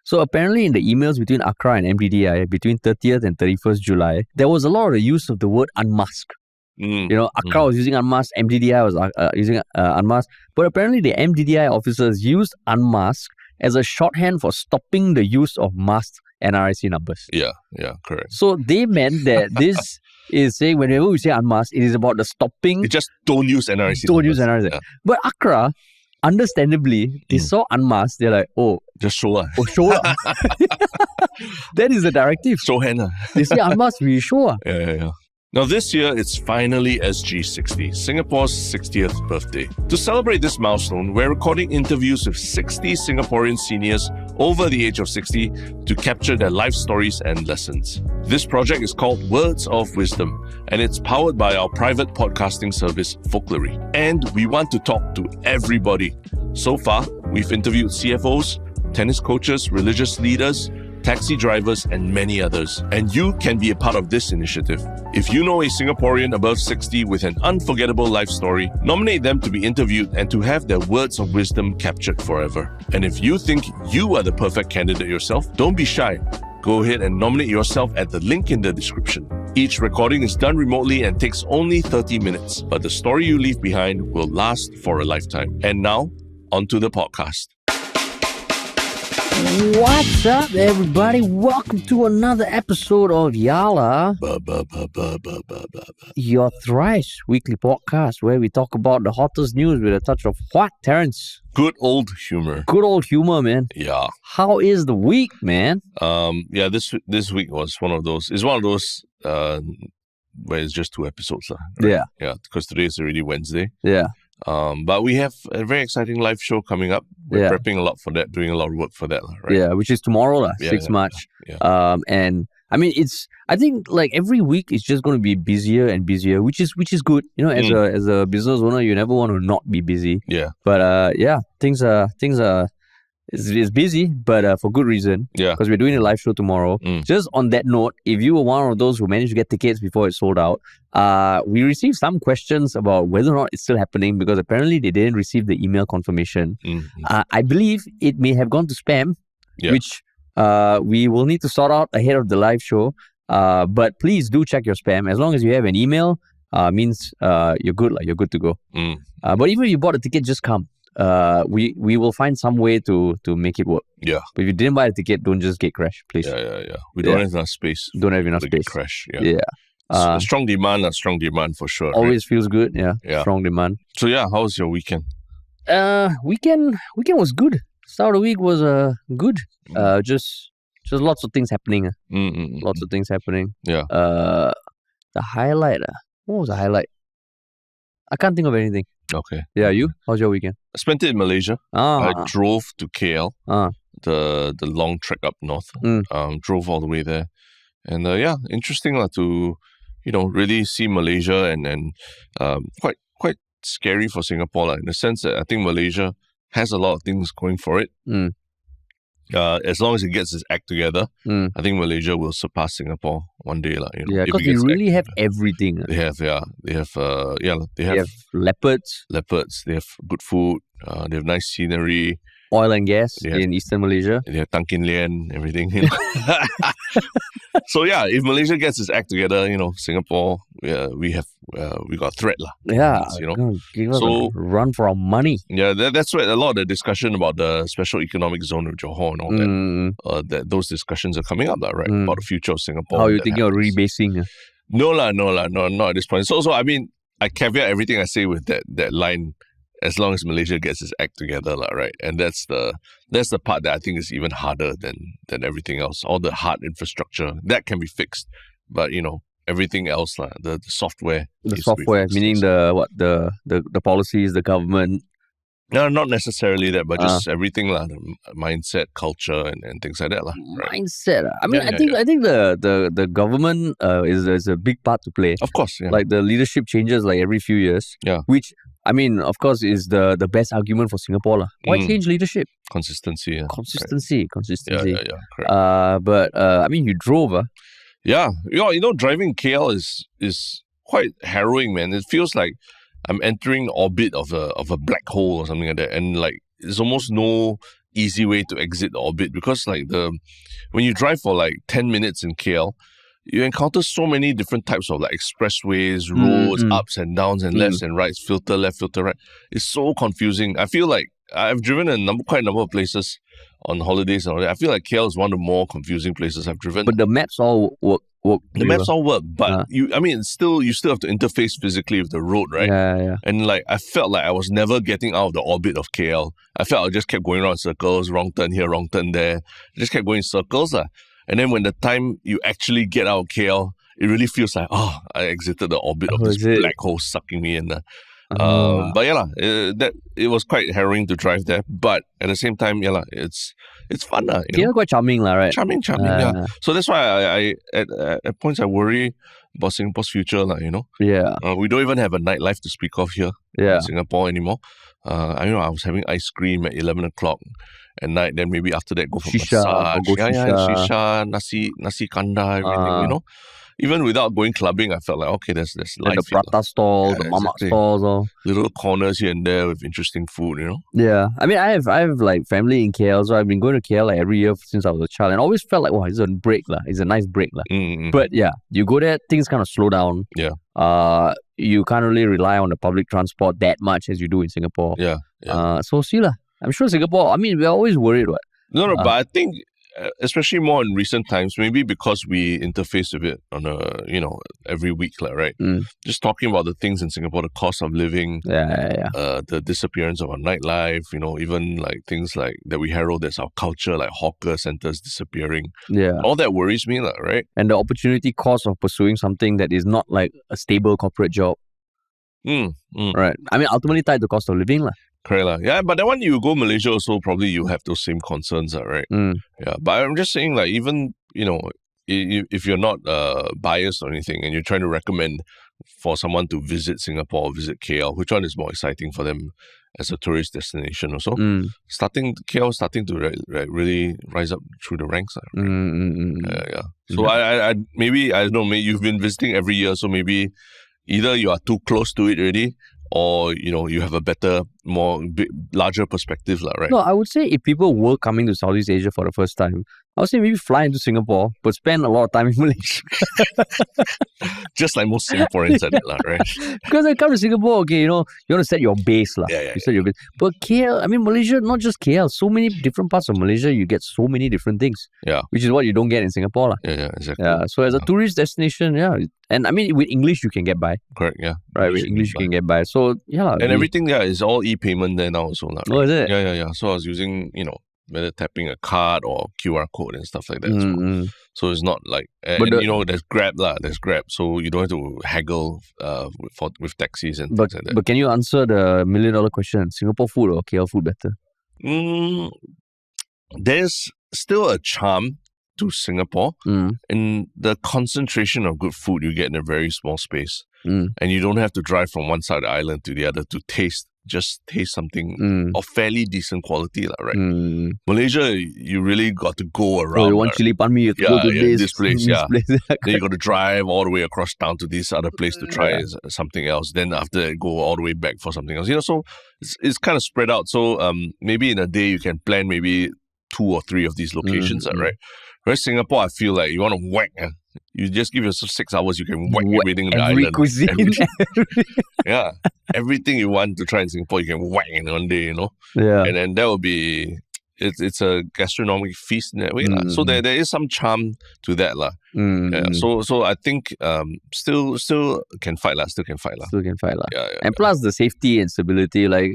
So apparently in the emails between ACRA and MDDI between 30th and 31st July, there was a lot of the use of the word unmask. ACRA was using unmask, MDDI was using unmask. But apparently the MDDI officers used unmask as a shorthand for stopping the use of masked NRIC numbers. Yeah, correct. So they meant that this is saying whenever we say unmasked, it is about the stopping. You just don't use NRIC Don't numbers. use NRIC. Yeah. But ACRA, understandably, they saw unmasked. They're like, Just show us. show up. That is the directive. Show hand. They say unmasked, we show up. Yeah. Now this year, it's finally SG60, Singapore's 60th birthday. To celebrate this milestone, we're recording interviews with 60 Singaporean seniors over the age of 60 to capture their life stories and lessons. This project is called Words of Wisdom, and it's powered by our private podcasting service, Folklories. And we want to talk to everybody. So far, we've interviewed CFOs, tennis coaches, religious leaders, taxi drivers, and many others. And you can be a part of this initiative. If you know a Singaporean above 60 with an unforgettable life story, nominate them to be interviewed and to have their words of wisdom captured forever. And if you think you are the perfect candidate yourself, don't be shy. Go ahead and nominate yourself at the link in the description. Each recording is done remotely and takes only 30 minutes, but the story you leave behind will last for a lifetime. And now, on to the podcast. What's up, everybody? Welcome to another episode of Yala, your thrice weekly podcast where we talk about the hottest news with a touch of what, Terence? Good old humor. Good old humor, man. Yeah. How is the week, man? This week was one of those. It's one of those where it's just 2 episodes, right? Yeah, because today is already Wednesday. Yeah. But we have a very exciting live show coming up. We're prepping a lot for that, doing a lot of work for that, right? Yeah, which is tomorrow, 6 March. Yeah. And I mean, I think like every week it's just going to be busier and busier, which is good. You know, as a business owner, you never want to not be busy. Yeah. But things are. It's busy, but for good reason. Yeah. Because we're doing a live show tomorrow. Just on that note, if you were one of those who managed to get tickets before it sold out, we received some questions about whether or not it's still happening because apparently they didn't receive the email confirmation. I believe it may have gone to spam, which we will need to sort out ahead of the live show. But please do check your spam. As long as you have an email, means you're good. You're good to go. But even if you bought a ticket, just come. We will find some way to make it work. Yeah. But if you didn't buy a ticket, don't just get crashed, please. Yeah. We don't have enough space. Don't have enough space. Crash. Yeah. Strong demand for sure. Always feels good. Yeah. Strong demand. So how was your weekend? Weekend was good. Start of the week was good. Just lots of things happening. Lots of things happening. Yeah. The highlight. What was the highlight? I can't think of anything. Okay. Yeah, you? How's your weekend? I spent it in Malaysia. I drove to KL, the long trek up north. Drove all the way there. And interesting to, really see Malaysia and quite scary for Singapore in the sense that I think Malaysia has a lot of things going for it. As long as it gets its act together, I think Malaysia will surpass Singapore one day. Because they really have everything. They have leopards. They have good food. They have nice scenery. Oil and gas in Eastern Malaysia. They have Tan Kin Lian, everything. So if Malaysia gets its act together, Singapore, we got a threat lah. Yeah, give us a run for our money. Yeah, that's where a lot of the discussion about the special economic zone of Johor and all that those discussions are coming up, right? About the future of Singapore. How are you thinking of rebasing? No, not at this point. So I mean, I caveat everything I say with that line. As long as Malaysia gets its act together, right? And that's the part that I think is even harder than everything else. All the hard infrastructure that can be fixed, but everything else, the software. The software, meaning the policies, the government. No, not necessarily that, but just everything, the mindset, culture, and things like that, right? Mindset. I mean, I think the government is a big part to play. Of course, like the leadership changes every few years. Yeah. Which I mean, of course, is the best argument for Singapore. Why change leadership? Consistency. Yeah. Consistency. Yeah, correct. But I mean, you drove. Yeah. Driving KL is quite harrowing, man. It feels like I'm entering the orbit of a black hole or something like that. And there's almost no easy way to exit the orbit, because like when you drive for like 10 minutes in KL, you encounter so many different types of like expressways, roads, ups and downs and lefts and rights, filter left, filter right. It's so confusing. I feel like I've driven quite a number of places on holidays and all that. I feel like KL is one of the more confusing places I've driven. But the maps all work. The maps all work, but you still have to interface physically with the road, right? Yeah. And like I felt like I was never getting out of the orbit of KL. I felt I just kept going around in circles, wrong turn here, wrong turn there. I just kept going in circles. And then when the time you actually get out of KL, it really feels like, I exited the orbit of this black hole sucking me in. But yeah, it was quite harrowing to drive there. But at the same time, it's fun. KL quite charming, right? Charming, yeah. So that's why I at points I worry about Singapore's future, Yeah. We don't even have a nightlife to speak of here in Singapore anymore. I was having ice cream at 11 o'clock at night, then maybe after that go for massage. Shisha, nasi kanda, everything, Even without going clubbing, I felt like, okay, there's life. And the prata stalls, the mamak stalls, little corners here and there with interesting food, Yeah. I mean, I have like family in KL, so I've been going to KL like every year since I was a child, and I always felt like, wow, it's a break lah. It's a nice break lah. But yeah, you go there, things kind of slow down. Yeah. You can't really rely on the public transport that much as you do in Singapore. Yeah. So see lah. I'm sure Singapore, I mean, we're always worried, what? No, but I think especially more in recent times, maybe because we interface with it on every week, right? Just talking about the things in Singapore, the cost of living, the disappearance of our nightlife, even like things like that we herald as our culture, like hawker centers disappearing. Yeah. All that worries me, right? And the opportunity cost of pursuing something that is not like a stable corporate job. Right. I mean, ultimately tied to the cost of living, lah. Correct. Yeah, but then when you go Malaysia also, probably you have those same concerns, right? Yeah, but I'm just saying, like, even, if you're not biased or anything and you're trying to recommend for someone to visit Singapore or visit KL, which one is more exciting for them as a tourist destination also? KL starting to really rise up through the ranks. Right? Yeah. So I maybe, I don't know, maybe you've been visiting every year, so maybe either you are too close to it already, or, you have a better, larger perspective, right? No, I would say if people were coming to Southeast Asia for the first time, I would say maybe fly into Singapore, but spend a lot of time in Malaysia. Just like most Singaporeans at it, right? Because I come to Singapore, okay, you want to set your base. You set your base. But KL, I mean, Malaysia, not just KL, so many different parts of Malaysia, you get so many different things. Yeah. Which is what you don't get in Singapore. Yeah, exactly. Yeah, so as a tourist destination, and I mean, with English, you can get by. Correct, yeah. Right, with English, you can get by. So, yeah. And everything there is all e-payment there now also. Right? Oh, is it? Yeah. So I was using, whether tapping a card or QR code and stuff like that. So it's not like, there's Grab there's Grab, so you don't have to haggle with taxis and things like that. But can you answer the $1 million question? Singapore food or KL food better? There's still a charm to Singapore and the concentration of good food you get in a very small space. And you don't have to drive from one side of the island to the other to taste something of fairly decent quality, right? Malaysia, you really got to go around. You want chili pan mee, you go to this place. Then you got to drive all the way across town to this other place to try something else. Then after that, go all the way back for something else. So it's kind of spread out. So maybe in a day you can plan maybe 2 or 3 of these locations, right? Whereas Singapore, I feel like you want to whack. You just give yourself 6 hours, you can whack everything in the island. Cuisine. Yeah. Everything you want to try in Singapore, you can whack in one day, Yeah. And then that will be, it's a gastronomic feast in that way. So there is some charm to that. So I think still can fight. Still can fight. Yeah. And plus the safety and stability. Like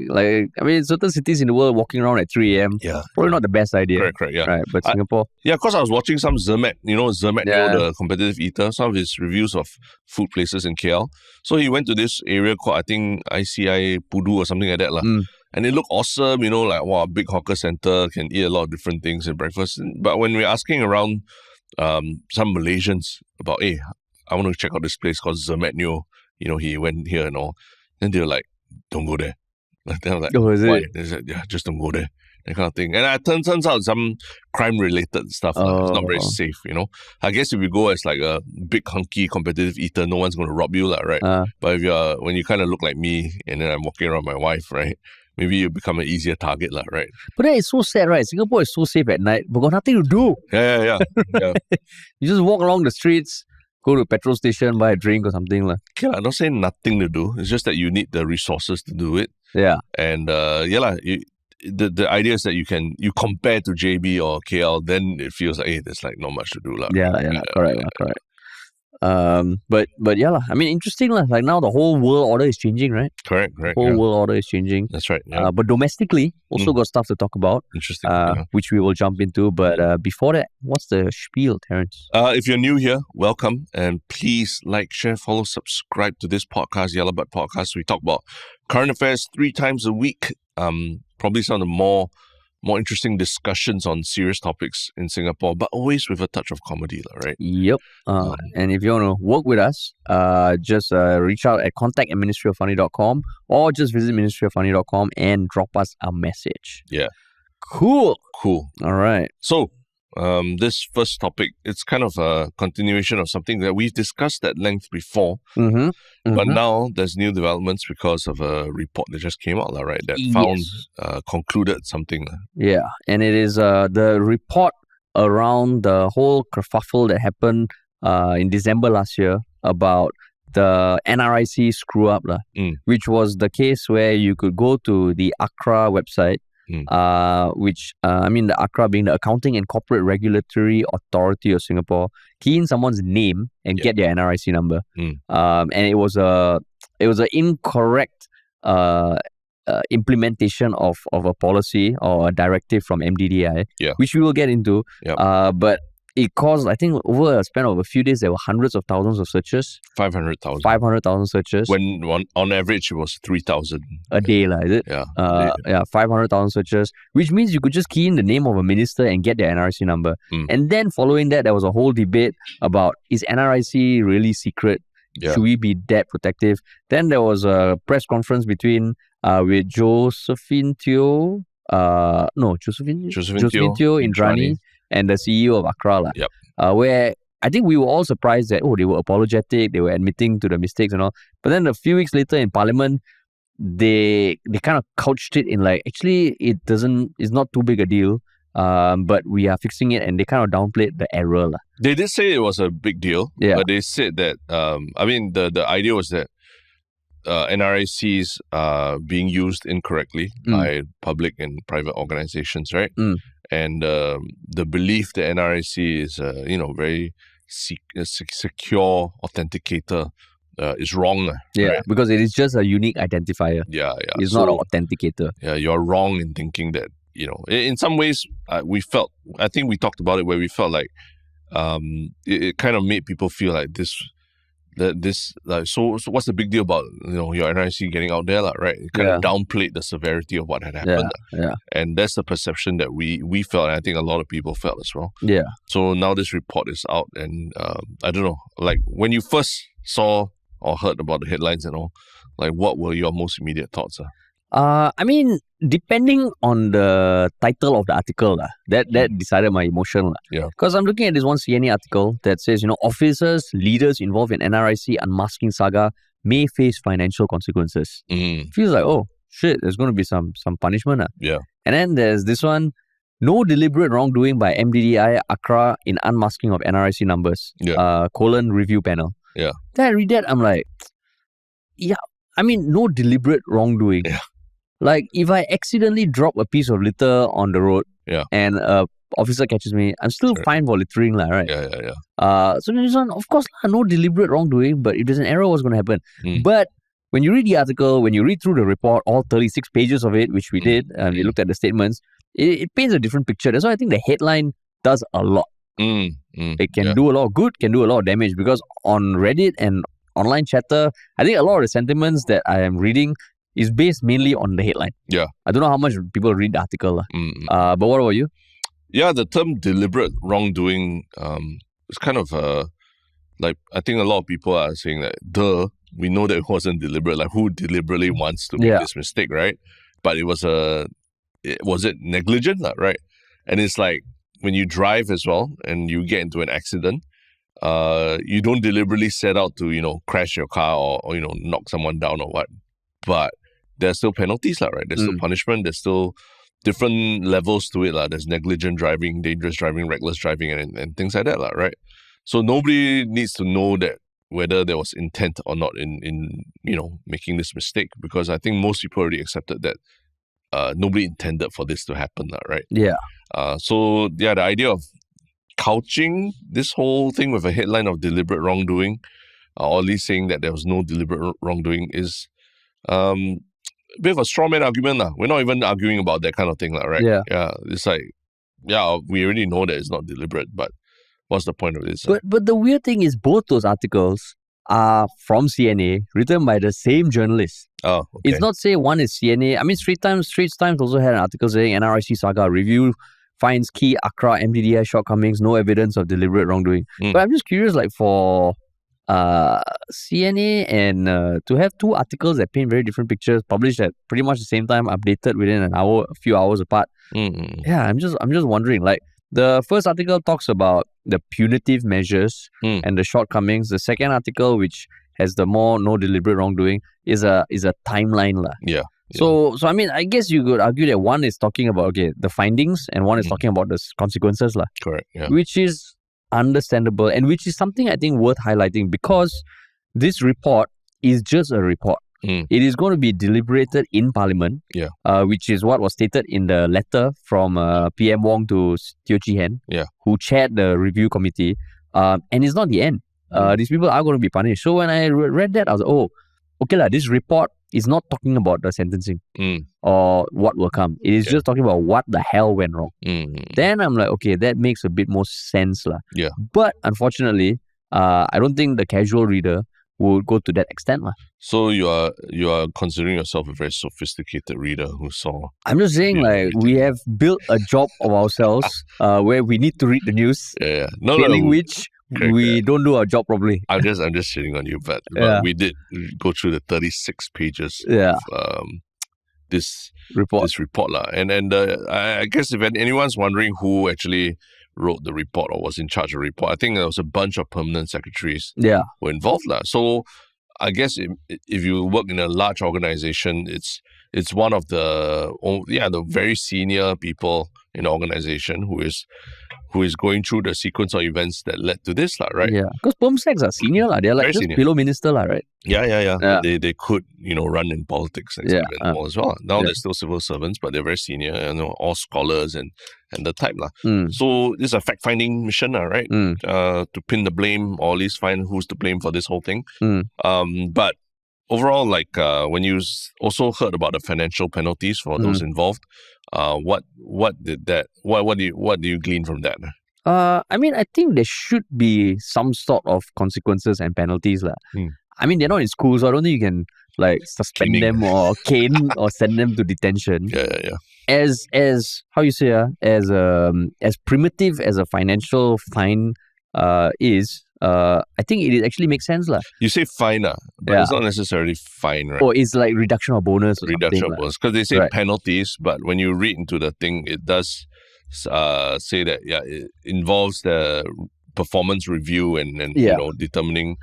I mean, certain cities in the world walking around at 3 a.m. Probably not the best idea. Correct, yeah. Right, but Singapore. Because I was watching some Zermatt, the competitive eater, some of his reviews of food places in KL. So he went to this area called, I think, ICI Pudu or something like that. And it looked awesome, like, wow, big hawker center, can eat a lot of different things at breakfast. But when we're asking around some Malaysians about, hey, I want to check out this place called Zermatt Neo, he went here and all. Then they're like, don't go there. Then I'm like, why? They said, just don't go there. That kind of thing. And it turns out some crime-related stuff. It's not very safe, I guess if you go as like a big, hunky, competitive eater, no one's going to rob you, right? But when you kind of look like me, and then I'm walking around my wife, right? maybe you become an easier target, right? But then it's so sad, right? Singapore is so safe at night, but got nothing to do. Yeah. You just walk along the streets, go to a petrol station, buy a drink or something. Okay, I'm not saying nothing to do. It's just that you need the resources to do it. Yeah. And the idea is that you compare to JB or KL, then it feels like, hey, there's like not much to do. Correct. But yeah, I mean, interesting. Like now the whole world order is changing, right? Correct. Whole world order is changing. That's right. Yeah. But domestically, also got stuff to talk about. Interesting. Which we will jump into. But before that, what's the spiel, Terence? If you're new here, welcome. And please like, share, follow, subscribe to this podcast, Yellow Butt Podcast. We talk about current affairs 3 times a week. Probably some of the more interesting discussions on serious topics in Singapore, but always with a touch of comedy, right? Yep. And if you want to work with us, just reach out at contact@ministryoffunny.com or just visit ministryoffunny.com and drop us a message. Yeah. Cool. All right. So, this first topic, it's kind of a continuation of something that we've discussed at length before. But now there's new developments because of a report that just came out, right? That found, concluded something. Yeah, and it is the report around the whole kerfuffle that happened in December last year about the NRIC screw up, which was the case where you could go to the ACRA website, which the ACRA being the Accounting and Corporate Regulatory Authority of Singapore, key in someone's name and get their NRIC number. And it was an incorrect implementation of a policy or a directive from MDDI, which we will get into. But it caused, I think, over a span of a few days, there were hundreds of thousands of searches. 500,000. 500,000 searches. When on average, it was 3,000. A day, is it? Yeah. 500,000 searches, which means you could just key in the name of a minister and get their NRIC number. And then following that, there was a whole debate about, is NRIC really secret? Should we be that protective? Then there was a press conference with Josephine Teo Indrani and the CEO of ACRA, where I think we were all surprised that, they were apologetic, they were admitting to the mistakes and all. But then a few weeks later in Parliament, they kind of couched it in like, actually, it's not too big a deal, but we are fixing it, and they kind of downplayed the error. They did say it was a big deal, but they said that, the idea was that NRICs are being used incorrectly by public and private organizations, right? And the belief that NRIC is, very secure authenticator is wrong. Right? Because it is just a unique identifier. It's not an authenticator. Yeah, you're wrong in thinking that, in some ways, I think we talked about it where we felt like it kind of made people feel like so what's the big deal about your NRIC getting out there, right? It kind of downplayed the severity of what had happened. And that's the perception that we felt, and I think a lot of people felt as well. So now this report is out, and I don't know, like when you first saw or heard about the headlines and all, like what were your most immediate thoughts? Depending on the title of the article, that decided my emotion. Because I'm looking at this one CNA article that says, officers, leaders involved in NRIC unmasking saga may face financial consequences. Feels like, oh, shit, there's going to be some punishment. And then there's this one, no deliberate wrongdoing by MDDI, ACRA in unmasking of NRIC numbers, review panel. Then I read that, I'm like, no deliberate wrongdoing. Like, if I accidentally drop a piece of litter on the road and an officer catches me, I'm still fine for littering, right? So this one, of course, no deliberate wrongdoing, but if there's an error, what's going to happen? But when you read the article, when you read through the report, all 36 pages of it, which we did, and we looked at the statements, it paints a different picture. That's why I think the headline does a lot. It can do a lot of good, can do a lot of damage, because on Reddit and online chatter, I think a lot of the sentiments that I am reading is based mainly on the headline. I don't know how much people read the article. But what about you? The term deliberate wrongdoing is kind of I think a lot of people are saying that, we know that it wasn't deliberate. Like, who deliberately wants to make this mistake, right? But it was was it negligent, right? And it's like, when you drive as well and you get into an accident, you don't deliberately set out to, crash your car or knock someone down or what. But there's still penalties, right? There's still punishment. There's still different levels to it. There's negligent driving, dangerous driving, reckless driving, and things like that, right? So nobody needs to know that whether there was intent or not in making this mistake, because I think most people already accepted that nobody intended for this to happen, right? Yeah. So the idea of couching this whole thing with a headline of deliberate wrongdoing, or at least saying that there was no deliberate wrongdoing, is a bit of a straw man argument. We're not even arguing about that kind of thing, right? Yeah. It's like, we already know that it's not deliberate, but what's the point of this? But the weird thing is both those articles are from CNA, written by the same journalist. Oh, okay. It's not say one is CNA. I mean, Straits Times also had an article saying NRIC saga review finds key ACRA MDDI shortcomings, no evidence of deliberate wrongdoing. But I'm just curious, like for CNA and to have two articles that paint very different pictures, published at pretty much the same time, updated within an hour, a few hours apart. Yeah, I'm just wondering. Like the first article talks about the punitive measures and the shortcomings. The second article, which has the more no deliberate wrongdoing, is a timeline lah. Yeah. So I mean, I guess you could argue that one is talking about the findings and one is talking about the consequences lah. Correct. Yeah. Which is understandable and which is something I think worth highlighting, because this report is just a report. It is going to be deliberated in Parliament, which is what was stated in the letter from PM Wong to Teo Chee Hean, who chaired the review committee. And it's not the end. These people are going to be punished. So when I read that, I was like, oh, okay lah, this report is not talking about the sentencing or what will come. It is just talking about what the hell went wrong. Then I'm like, okay, that makes a bit more sense lah. Yeah. But unfortunately, I don't think the casual reader would go to that extent lah. So you are considering yourself a very sophisticated reader who saw. I'm just saying, like, we have built a job of ourselves where we need to read the news. Failing which we don't do our job properly. I'm just shitting on you, but we did go through the 36 pages of this report lah. And I guess if anyone's wondering who actually wrote the report or was in charge of the report, I think there was a bunch of permanent secretaries who were involved lah. So I guess if you work in a large organization, it's one of the very senior people in the organization who is going through the sequence of events that led to this, right? Yeah, because perm secs are senior lah. They're like just below minister lah, right? Yeah. They could run in politics and all as well. Now they're still civil servants, but they're very senior, all scholars and the type lah. So this is a fact finding mission, right? To pin the blame or at least find who's to blame for this whole thing. But overall, like when you also heard about the financial penalties for those involved, what do you glean from that? I mean, I think there should be some sort of consequences and penalties lah. I mean, they're not in school, so I don't think you can like suspend them or cane or send them to detention. Yeah. As how you say as primitive as a financial fine is. I think it actually makes sense lah. You say fine but it's not necessarily fine, right? Or it's like reduction of bonus or reduction of bonus, because they say penalties, but when you read into the thing, it does say that it involves the performance review and determining,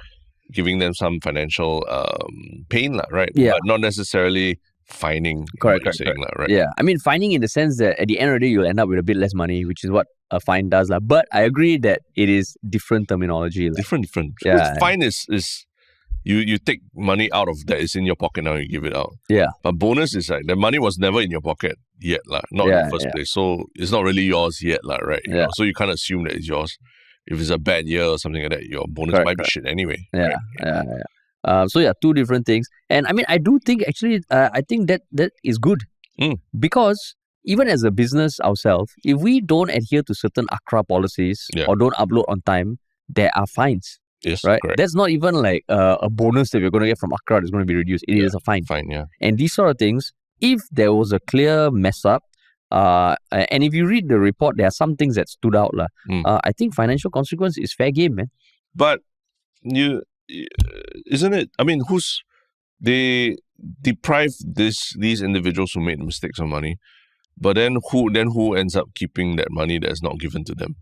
giving them some financial pain lah, right? But not necessarily fining. Correct. Right? Yeah, I mean fining in the sense that at the end of the day you'll end up with a bit less money, which is what a fine does lah. But I agree that it is different terminology. Different. Yeah. Fine is you take money out of that is in your pocket now, you give it out. Yeah. But bonus is like the money was never in your pocket yet lah, not in the first place. So it's not really yours yet lah, right? You know? So you can't assume that it's yours. If it's a bad year or something like that, your bonus might be shit anyway. Yeah. So two different things. And I mean, I do think actually, I think that is good. Because even as a business ourselves, if we don't adhere to certain ACRA policies or don't upload on time, there are fines. Yes, right? correct. That's not even like a bonus that we're going to get from ACRA that's going to be reduced. It is a fine. And these sort of things, if there was a clear mess up, and if you read the report, there are some things that stood out. I think financial consequence is fair game, man. But isn't it? I mean, they deprive these individuals who made mistakes of money, but then who ends up keeping that money that's not given to them?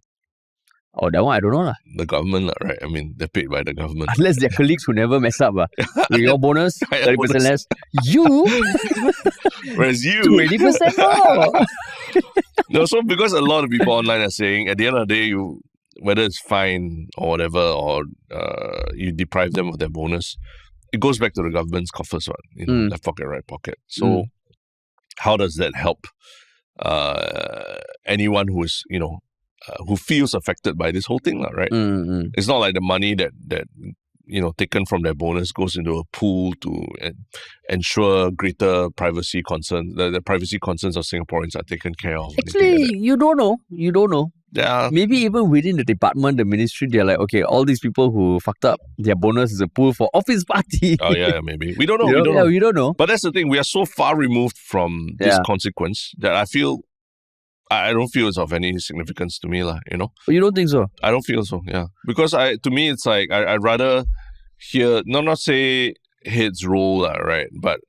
Oh, that one I don't know. The government, right? I mean, they're paid by the government. Unless they're colleagues who never mess up. With your bonus, 30% less. You, Whereas you, 20% more. no, so because a lot of people online are saying at the end of the day, whether it's fine or whatever, or you deprive them of their bonus, it goes back to the government's coffers, left pocket, right pocket. So how does that help anyone who is, who feels affected by this whole thing, right? It's not like the money that taken from their bonus goes into a pool to ensure greater privacy concerns. The privacy concerns of Singaporeans are taken care of. Actually, you don't know. Yeah. Maybe even within the department, the ministry, they're like, okay, all these people who fucked up, their bonus is a pool for office party. Oh, yeah, maybe. We don't know. We don't know. But that's the thing. We are so far removed from this consequence that I don't feel it's of any significance to me, You don't think so? I don't feel so, yeah. Because to me, it's like, I'd rather hear, not say heads roll, right? But,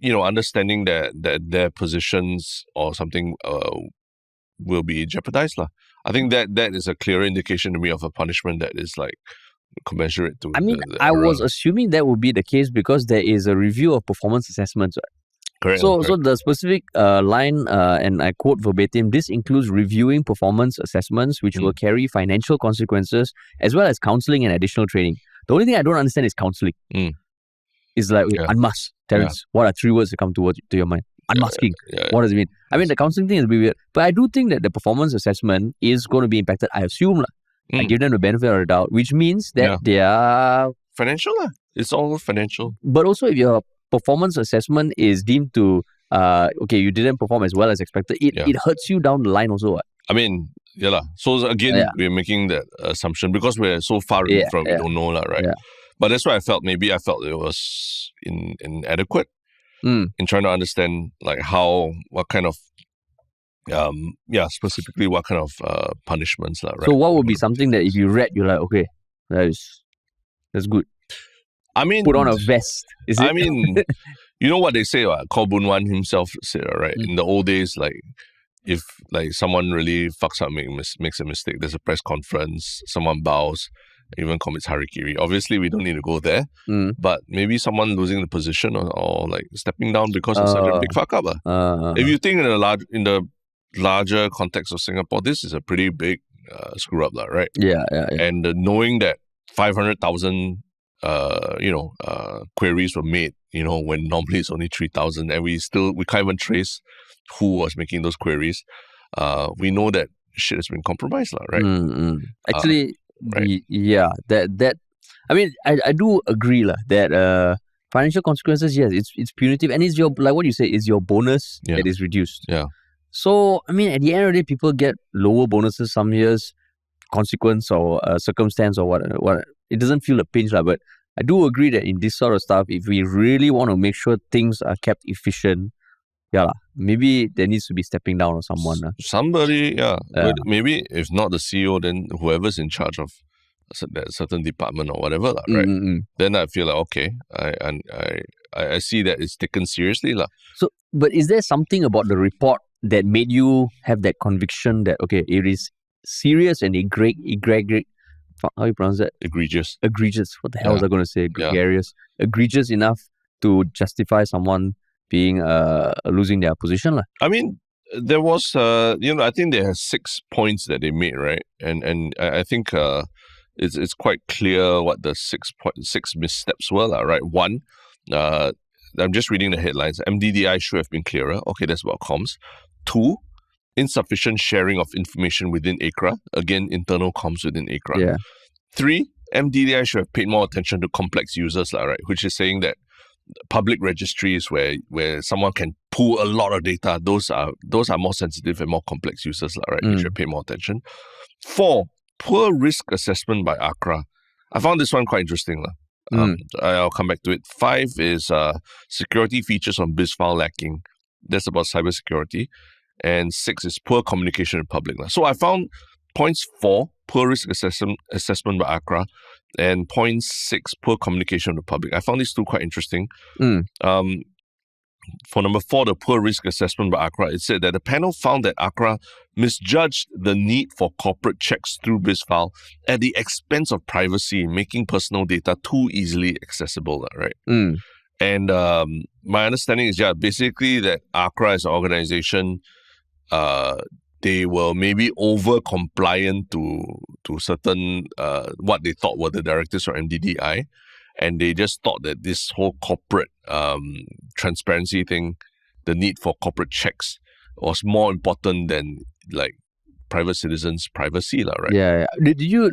understanding that their positions or something will be jeopardized. I think that is a clear indication to me of a punishment that is like commensurate to I was assuming that would be the case because there is a review of performance assessments, right? Correct. So the specific line, and I quote verbatim, this includes reviewing performance assessments which will carry financial consequences as well as counselling and additional training. The only thing I don't understand is counselling. It's like, unmask, Terence. What are 3 words that come to your mind? Unmasking. What does it mean? I mean, the counselling thing is a bit weird. But I do think that the performance assessment is going to be impacted, I assume. I give them the benefit of the doubt, which means that they are... financial. It's all financial. But also, if your performance assessment is deemed to, you didn't perform as well as expected, it hurts you down the line also. I mean, So again, we're making that assumption because we're so far removed from we don't know, right? Yeah. But that's why I felt it was inadequate in trying to understand like what kind of specifically what kind of punishments, right? So what would be something that if you read, you're like, okay, that's good. I mean, put on a vest. Is it? I mean, you know what they say, Khaw Boon Wan himself said, right? In the old days, like, if like someone really fucks up, makes a mistake, there's a press conference, someone bows, even commits harikiri. Obviously, we don't need to go there, but maybe someone losing the position or like stepping down because of such a big fuck up. If you think in the larger context of Singapore, this is a pretty big screw up, right? Yeah. And knowing that 500,000 queries were made, when normally it's only 3,000, and we can't even trace who was making those queries. We know that shit has been compromised, right? Actually, right. That I mean, I do agree that financial consequences, yes, it's punitive, and it's your, like what you say, is your bonus that is reduced. Yeah. So I mean, at the end of the day, people get lower bonuses some years, consequence or circumstance or what. It doesn't feel a pinch, but I do agree that in this sort of stuff, if we really want to make sure things are kept efficient, maybe there needs to be stepping down or someone. Somebody, but maybe if not the CEO, then whoever's in charge of that certain department or whatever, right? Then I feel like, okay, I see that it's taken seriously. So, but is there something about the report that made you have that conviction that, okay, it is serious and egregious? How you pronounce that? Egregious. What the hell was I going to say? Gregarious. Egregious enough to justify someone being losing their position. I mean, there was, I think there are 6 points that they made, right? And I think it's quite clear what the six missteps were, right? 1, I'm just reading the headlines. MDDI should have been clearer. Okay, that's about comms. 2, insufficient sharing of information within ACRA. Again, internal comms within ACRA. Yeah. 3, MDDI should have paid more attention to complex users, right? Which is saying that public registries where someone can pull a lot of data, those are more sensitive and more complex users, right? They should pay more attention. 4, poor risk assessment by ACRA. I found this one quite interesting. I'll come back to it. 5 is security features on BizFile lacking. That's about cybersecurity. And 6 is poor communication in public. So I found points 4, poor risk assessment by ACRA, and point 6, poor communication in the public. I found these two quite interesting. for number 4, the poor risk assessment by ACRA, it said that the panel found that ACRA misjudged the need for corporate checks through BizFile at the expense of privacy, making personal data too easily accessible, right? And my understanding is, basically that ACRA as an organization, they were maybe over compliant to certain what they thought were the directives from MDDI, and they just thought that this whole corporate transparency thing, the need for corporate checks, was more important than like private citizens' privacy, right? Yeah. Did you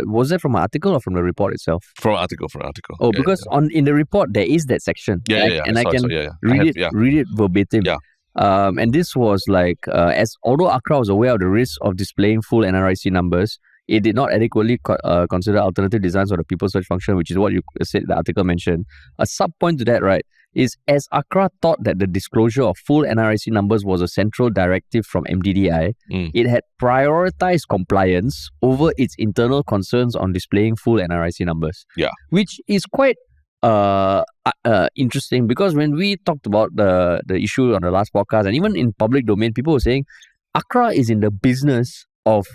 was that from an article or from the report itself? From an article. Oh, because in the report there is that section. And I can read it verbatim. Yeah. And this was although ACRA was aware of the risk of displaying full NRIC numbers, it did not adequately consider alternative designs of the people search function, which is what you said the article mentioned. A sub-point to that, right, is as ACRA thought that the disclosure of full NRIC numbers was a central directive from MDDI, it had prioritized compliance over its internal concerns on displaying full NRIC numbers. Yeah. Which is quite interesting, because when we talked about the issue on the last podcast, and even in public domain, people were saying ACRA is in the business of,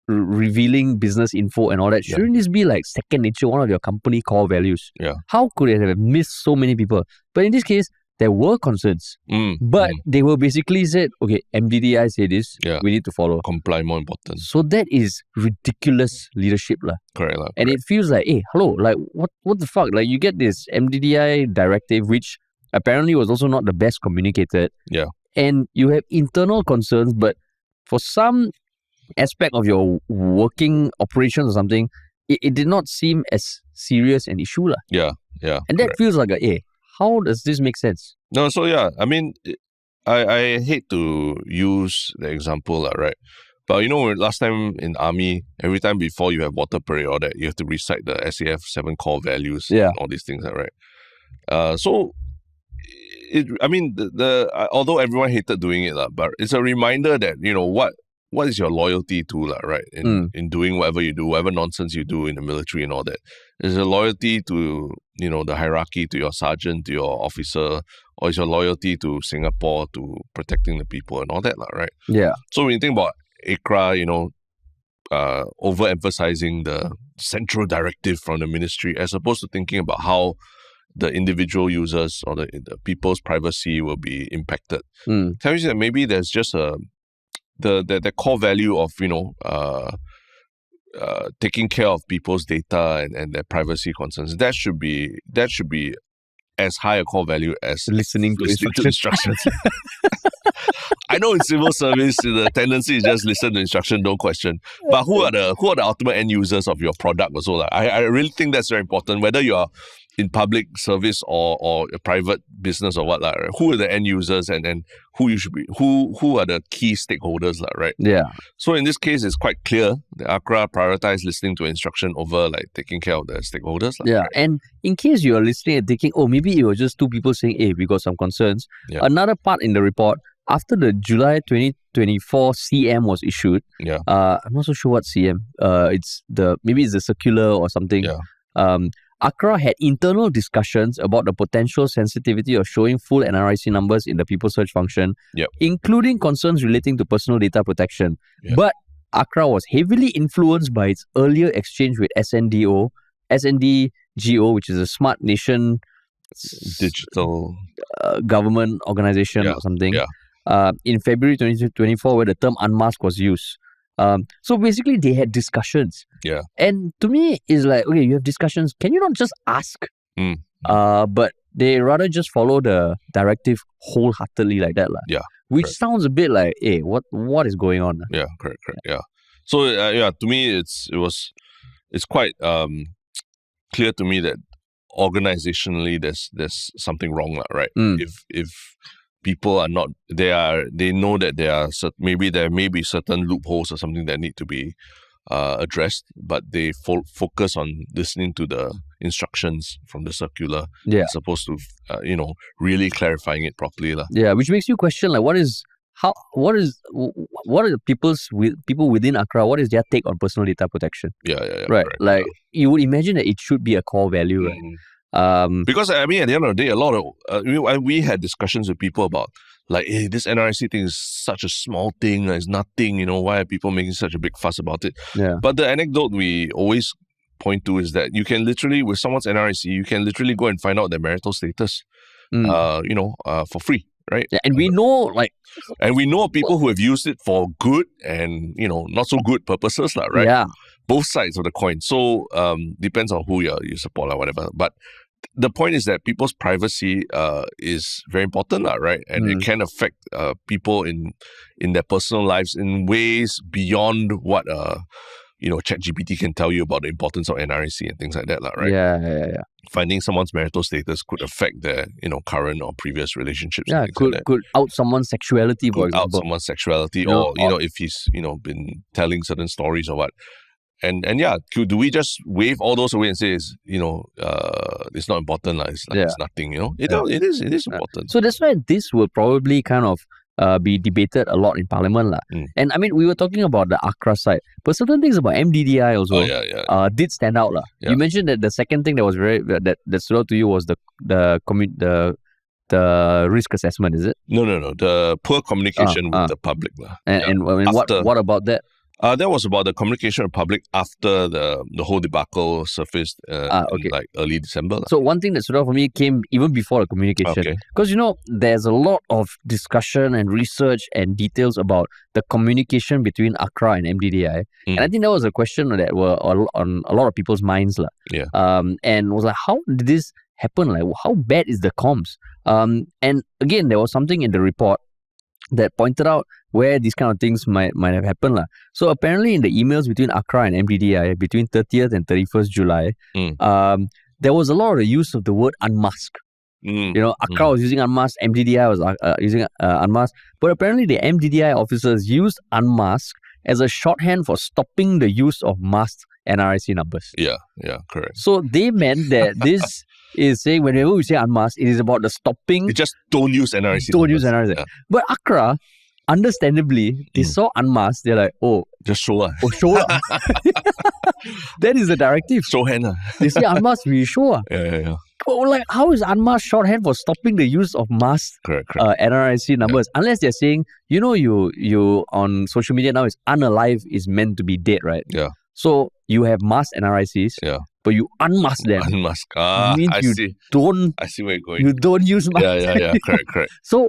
revealing business info and all that. Shouldn't this be like second nature, one of your company core values? Yeah. How could it have missed so many people? But in this case, there were concerns. But they were basically said, okay, MDDI said this, we need to follow. Comply more important. So that is ridiculous leadership. Correct. And it feels like, hey, hello, what the fuck? You get this MDDI directive, which apparently was also not the best communicated. Yeah. And you have internal concerns, but for some aspect of your working operations or something, it did not seem as serious an issue. Yeah. And that feels like how does this make sense? No, so I mean, I hate to use the example, right? But last time in army, every time before you have water parade or that, you have to recite the SCDF 7 core values and all these things, right? So although everyone hated doing it, but it's a reminder that, what is your loyalty to, right? In doing whatever you do, whatever nonsense you do in the military and all that. Is a loyalty to, the hierarchy, to your sergeant, to your officer, or is your loyalty to Singapore, to protecting the people and all that, right? Yeah. So when you think about ACRA, overemphasizing the central directive from the ministry, as opposed to thinking about how the individual users or the people's privacy will be impacted. Tell me that maybe there's just the core value of taking care of people's data and their privacy concerns. That should be as high a core value as listening to instructions. I know in civil service the tendency is just listen to instruction, don't question. But who are the ultimate end users of your product also? I really think that's very important. Whether you are in public service or a private business or what, right? Who are the end users and who you should be, who are the key stakeholders, right? Yeah. So in this case, it's quite clear that ACRA prioritized listening to instruction over taking care of the stakeholders. Yeah. Right? And in case you are listening and thinking, oh, maybe it was just two people saying, hey, we got some concerns. Yeah. Another part in the report, after the July 2024 CM was issued, I'm not so sure what CM. Maybe it's the circular or something. Yeah. ACRA had internal discussions about the potential sensitivity of showing full NRIC numbers in the people search function, including concerns relating to personal data protection. But ACRA was heavily influenced by its earlier exchange with SNDGO, which is a Smart Nation Digital Government Organization or something, in February 2024, where the term unmask was used. So basically, they had discussions. Yeah. And to me, it's like, okay, you have discussions. Can you not just ask? But they rather just follow the directive wholeheartedly like that. Yeah. Which sounds a bit like, hey, what is going on? Yeah, correct. Yeah. So, to me, it's quite clear to me that organizationally there's something wrong, right? If people are not, they know that maybe there may be certain loopholes or something that need to be addressed, but they focus on listening to the instructions from the circular as opposed to really clarifying it properly. Yeah, which makes you question what are the people within ACRA, what is their take on personal data protection? Yeah. Right. You would imagine that it should be a core value, right? Because I mean, at the end of the day, a lot of we had discussions with people about like, hey, this NRIC thing is such a small thing, it's nothing, why are people making such a big fuss about it? Yeah. But the anecdote we always point to is that you can literally, with someone's NRIC, you can literally go and find out their marital status, for free, right? Yeah, and we know and we know people who have used it for good and not so good purposes, right? Yeah. Both sides of the coin. So depends on who you support or whatever. But the point is that people's privacy is very important, right? And it can affect people in their personal lives in ways beyond what ChatGPT can tell you about the importance of NRIC and things like that, right? Yeah. Finding someone's marital status could affect their current or previous relationships. Yeah, could out someone's sexuality, for example. Out someone's sexuality, or if he's been telling certain stories or what. And yeah, do we just wave all those away and say it's it's not important, it's nothing, It is important. So that's why this will probably kind of be debated a lot in Parliament. And I mean, we were talking about the ACRA side, but certain things about MDDI also did stand out. Yeah. You mentioned that the second thing that was that stood out to you was the risk assessment, is it? No. The poor communication with the public. And what about that? That was about the communication with the public after the whole debacle surfaced in like early December. So one thing that stood out for me came even before the communication. Because, there's a lot of discussion and research and details about the communication between ACRA and MDDI. And I think that was a question that were on a lot of people's minds. And was like, how did this happen? Like, how bad is the comms? And again, there was something in the report that pointed out where these kind of things might have happened. So apparently in the emails between ACRA and MDDI between 30th and 31st July, there was a lot of the use of the word unmask. ACRA was using unmask, MDDI was using unmask. But apparently the MDDI officers used unmask as a shorthand for stopping the use of masked NRIC numbers. Yeah, correct. So they meant that this is saying whenever we say unmasked, it is about the stopping. You just don't use NRIC. Don't use NRIC. Yeah. But ACRA, understandably, they saw unmasked. They're like, just show up. Show up. That is the directive. Show hand. They say unmasked, we show up. Yeah. But how is unmasked shorthand for stopping the use of masked NRIC numbers? Yeah. Unless they're saying, you on social media now is unalive is meant to be dead, right? Yeah. So you have masked NRICs, but you unmask them. Unmask. I see. I see where you're going. You don't use mask. Yeah. Correct. So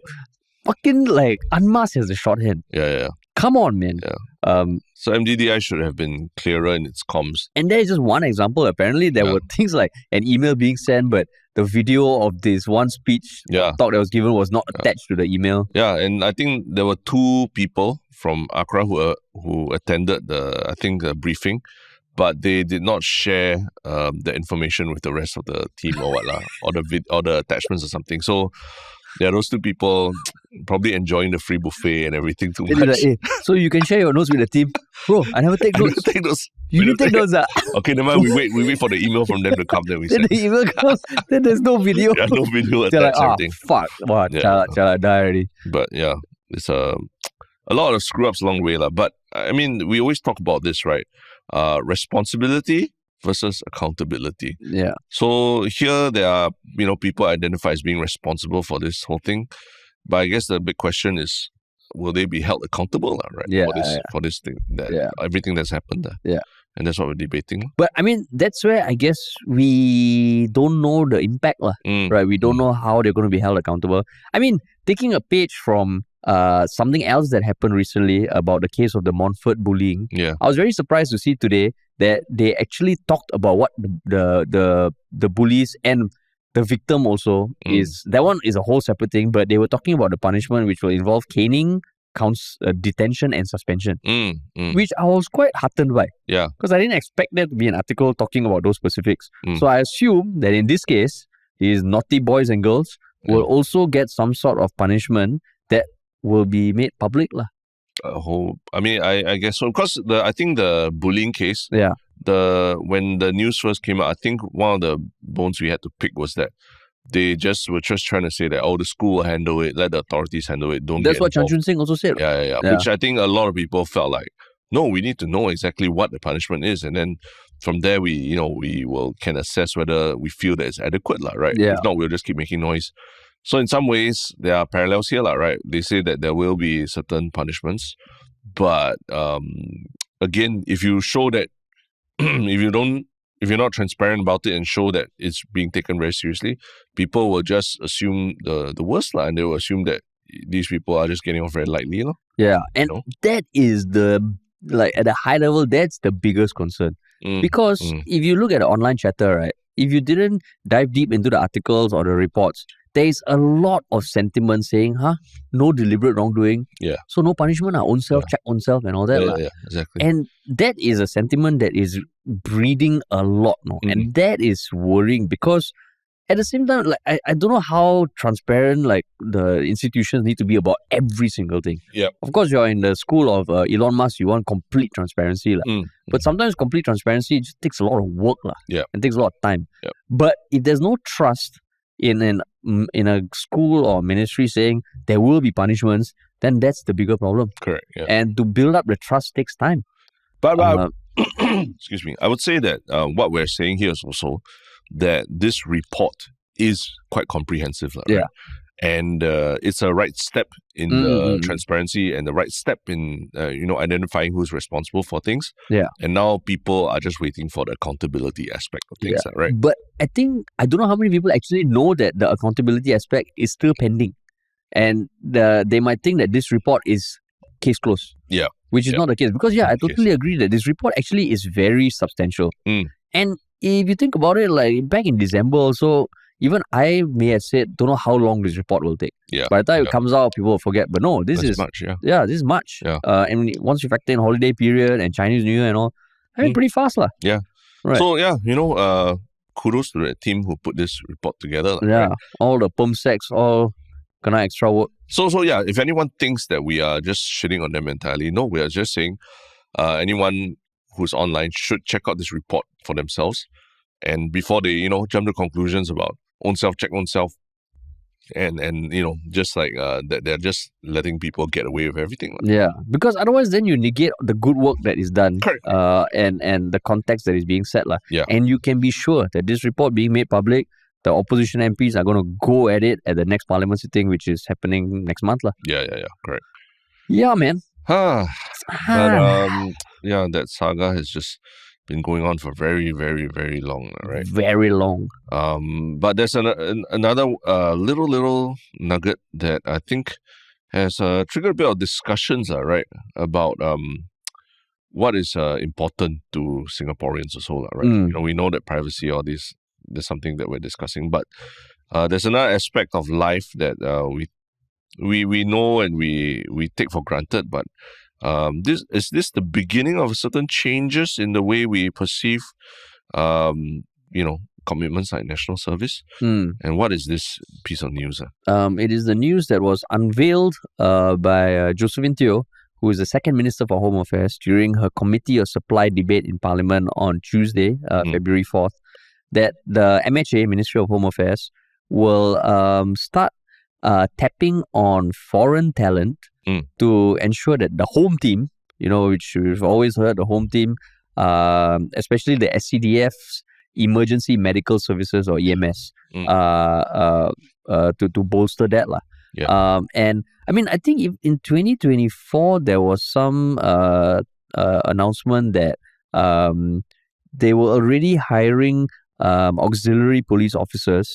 fucking unmask as a shorthand. Yeah. Come on, man. Yeah. So MDDI should have been clearer in its comms. And there is just one example. Apparently, there were things like an email being sent, but the video of this one speech talk that was given was not attached to the email. Yeah, and I think there were two people from ACRA who attended the briefing, but they did not share the information with the rest of the team or what or the attachments or something. So those two people probably enjoying the free buffet and everything too much. So you can share your notes with the team. Bro, I never take notes. You need to take notes. Okay, never mind. We wait for the email from them to come. Then we send. The email comes. Then there's no video. Yeah, no video attached. Everything. Fuck. Wow, chala, die already. But yeah, it's a lot of screw ups along the way, But I mean, we always talk about this, right? Responsibility versus accountability. Yeah. So here there are, people identified as being responsible for this whole thing. But I guess the big question is, will they be held accountable, right? Yeah, for this thing, everything that's happened there. Yeah. And that's what we're debating. But I mean, that's where I guess we don't know the impact, right? We don't know how they're going to be held accountable. I mean, taking a page from something else that happened recently about the case of the Montfort bullying. Yeah. I was very surprised to see today that they actually talked about what the bullies and the victim also is. That one is a whole separate thing, but they were talking about the punishment which will involve caning, detention and suspension, which I was quite heartened by. Yeah. Because I didn't expect there to be an article talking about those specifics. So I assume that in this case, these naughty boys and girls will also get some sort of punishment that will be made public. I guess so. Because I think the bullying case, when the news first came out, I think one of the bones we had to pick was that they were just trying to say that, the school will handle it, let the authorities handle it. That's what Chan Chun Sing also said. Yeah. Which I think a lot of people felt like, no, we need to know exactly what the punishment is. And then from there we can assess whether we feel that it's adequate, right? Yeah. If not, we'll just keep making noise. So in some ways, there are parallels here, right? They say that there will be certain punishments, but again, if you show that if you're not transparent about it and show that it's being taken very seriously, people will just assume the worst, and they will assume that these people are just getting off very lightly. Yeah, and that is at a high level, that's the biggest concern. Because if you look at the online chatter, right, if you didn't dive deep into the articles or the reports, there is a lot of sentiment saying, no deliberate wrongdoing. Yeah. So no punishment, own self, check own self and all that. Yeah, exactly. And that is a sentiment that is breeding a lot, and that is worrying because at the same time, I don't know how transparent the institutions need to be about every single thing. Yeah. Of course, you're in the school of Elon Musk, you want complete transparency. But sometimes complete transparency just takes a lot of work. And takes a lot of time. Yeah. But if there's no trust in a school or ministry saying there will be punishments, then that's the bigger problem. Correct. Yeah. And to build up the trust takes time. But excuse me, I would say that what we're saying here is also that this report is quite comprehensive. Right? And it's a right step in transparency and the right step in identifying who's responsible for things. Yeah. And now people are just waiting for the accountability aspect of things, right? But I don't know how many people actually know that the accountability aspect is still pending. And they might think that this report is case closed. Yeah. Which is not the case. Because I totally agree that this report actually is very substantial. And if you think about it, back in December also, even I may have said, don't know how long this report will take. Yeah. By the time it comes out, people will forget. But no, this is much. Yeah, this is much. Yeah. And once you factor in holiday period and Chinese New Year and all, pretty fast. Yeah. Right. So, kudos to the team who put this report together. Yeah. Right? All the perm secs, all kena extra work. So, if anyone thinks that we are just shitting on them entirely, no, we are just saying anyone who's online should check out this report for themselves. And before they, jump to conclusions about check own self, and just that they're just letting people get away with everything. Yeah, because otherwise then you negate the good work that is done. Correct. And the context that is being set. Yeah. And you can be sure that this report being made public, the opposition MPs are going to go at it at the next parliament sitting, which is happening next month. Yeah, correct. Yeah, man. But that saga has just been going on for very, very, very long, right? Very long. But there's another little nugget that I think has triggered a bit of discussions, right? About what is important to Singaporeans also, right? We know that privacy, all this, there's something that we're discussing, but there's another aspect of life that we know and we take for granted, but is this the beginning of certain changes in the way we perceive commitments like national service? And what is this piece of news? It is the news that was unveiled by Josephine Teo, who is the second Minister for Home Affairs, during her Committee of Supply debate in Parliament on Tuesday, February 4th, that the MHA, Ministry of Home Affairs, will start tapping on foreign talent to ensure that the home team, which we've always heard, the home team, especially the SCDF's Emergency Medical Services or EMS, to bolster that. Yeah. And I mean, I think in 2024, there was some announcement that they were already hiring auxiliary police officers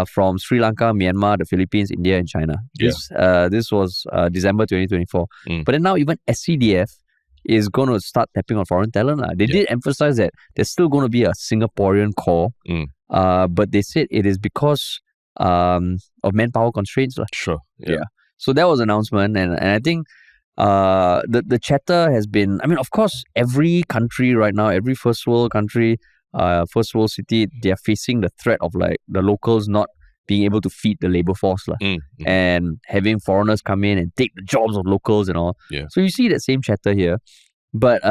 from Sri Lanka, Myanmar, the Philippines, India, and China. This was December 2024. But then now even SCDF is going to start tapping on foreign talent. They did emphasize that there's still going to be a Singaporean core, but they said it is because of manpower constraints. Sure. Yeah. So that was an announcement, and I think the chatter has been, I mean, of course, every country right now, every first world country, first world city, they are facing the threat of the locals not being able to feed the labor force and having foreigners come in and take the jobs of locals and all. Yeah. So you see that same chatter here, but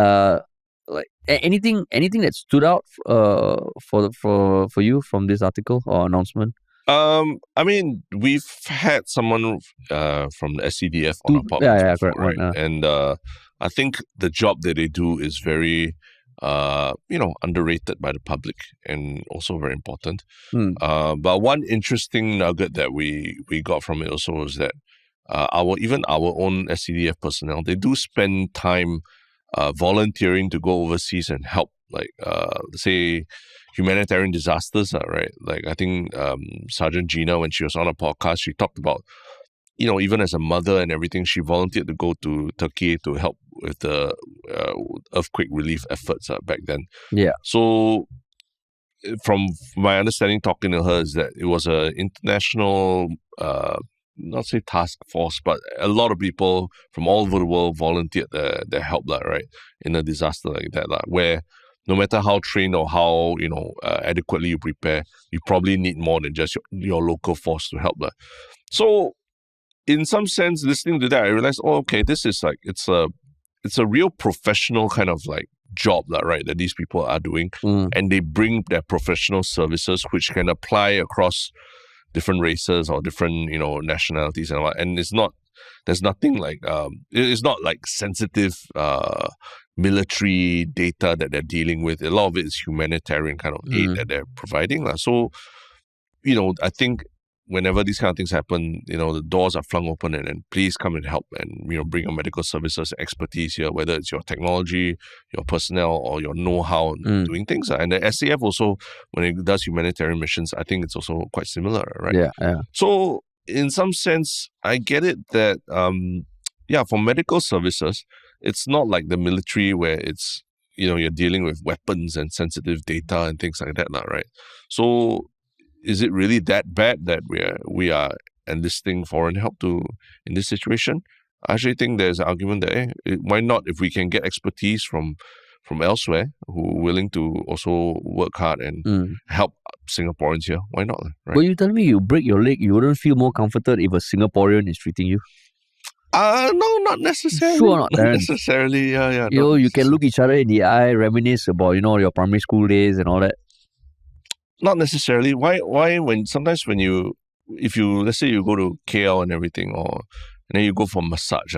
anything that stood out for you from this article or announcement? I mean, we've had someone from the SCDF on our podcast before, correct, right? And I think the job that they do is very underrated by the public and also very important. But one interesting nugget that we got from it also was that our own SCDF personnel, they do spend time volunteering to go overseas and help, like say humanitarian disasters, right? Like I think Sergeant Gina, when she was on a podcast, she talked about, even as a mother and everything, she volunteered to go to Turkey to help with the earthquake relief efforts back then. Yeah. So from my understanding, talking to her, is that it was an international, not say task force, but a lot of people from all over the world volunteered their help, right, in a disaster like that, where no matter how trained or how adequately you prepare, you probably need more than just your local force to help. So in some sense, listening to that, I realized, okay, this is like, it's a real professional kind of like job, right, that these people are doing. And they bring their professional services, which can apply across different races or different, nationalities and all that. And there's nothing like, it's not like sensitive military data that they're dealing with. A lot of it is humanitarian kind of aid that they're providing. So, I think whenever these kind of things happen, the doors are flung open and please come and help and, bring your medical services expertise here, whether it's your technology, your personnel, or your know-how in doing things. And the SCF also, when it does humanitarian missions, I think it's also quite similar, right? Yeah. So in some sense, I get it that, for medical services, it's not like the military where it's, you're dealing with weapons and sensitive data and things like that, right? So is it really that bad that we are enlisting foreign help in this situation? I actually think there's an argument that why not, if we can get expertise from elsewhere who are willing to also work hard and help Singaporeans here, why not? Right? But you tell me you break your leg, you wouldn't feel more comforted if a Singaporean is treating you? No, not necessarily. Sure not, Not necessarily, yeah. You can look each other in the eye, reminisce about, your primary school days and all that. Not necessarily. Why sometimes if you let's say you go to KL and everything, and then you go for massage,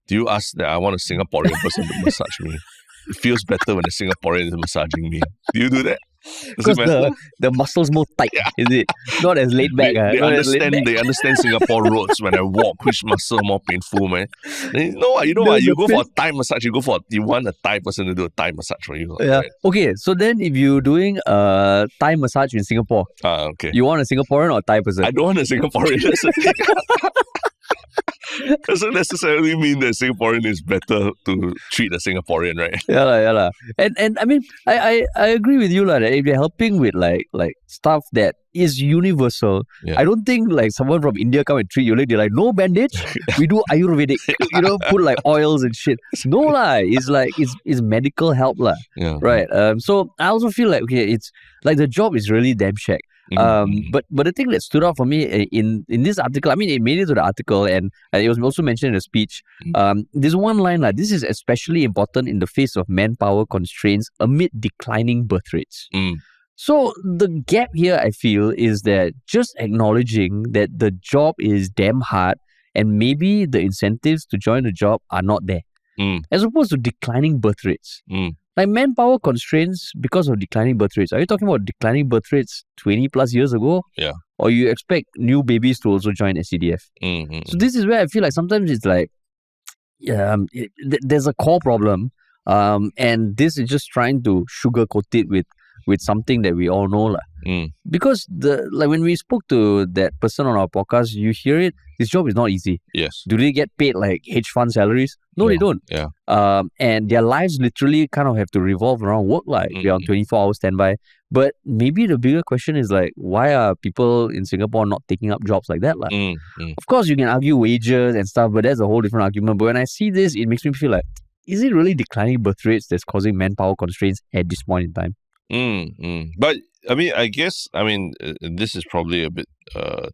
do you ask that I want a Singaporean person to massage me? It feels better when a Singaporean is massaging me. Do you do that? Because the muscles more tight, is it? Not as laid back. They understand Singapore roads when I walk, which muscle more painful, man. You know what? You go for a Thai massage, you want a Thai person to do a Thai massage for you. Yeah. Right? Okay, so then if you're doing a Thai massage in Singapore, okay. You want a Singaporean or a Thai person? I don't want a Singaporean. Doesn't necessarily mean that Singaporean is better to treat a Singaporean, right? Yeah. And I mean, I agree with you, that if you're helping with like stuff that is universal, I don't think like someone from India come and treat you like they're like, no bandage, we do Ayurvedic, put like oils and shit. No lah, it's like it's medical help lah. Yeah. Right. So I also feel like it's like the job is really damn shack. But the thing that stood out for me in this article, I mean, it made it to the article and it was also mentioned in the speech. There's one line like, this is especially important in the face of manpower constraints amid declining birth rates. So the gap here, I feel, is that just acknowledging that the job is damn hard and maybe the incentives to join the job are not there, as opposed to declining birth rates. Like manpower constraints because of declining birth rates. Are you talking about declining birth rates 20 plus years ago? Yeah. Or you expect new babies to also join SCDF? So this is where I feel like sometimes it's like, there's a core problem. And this is just trying to sugarcoat it with something that we all know. Because when we spoke to that person on our podcast, you hear it, this job is not easy. Yes. Do they get paid like hedge fund salaries? No, they don't. Yeah. And their lives literally kind of have to revolve around work, like they're on 24-hour standby. But maybe the bigger question is like, why are people in Singapore not taking up jobs like that? Of course, you can argue wages and stuff, but that's a whole different argument. But when I see this, it makes me feel like, is it really declining birth rates that's causing manpower constraints at this point in time? But I mean, this is probably a bit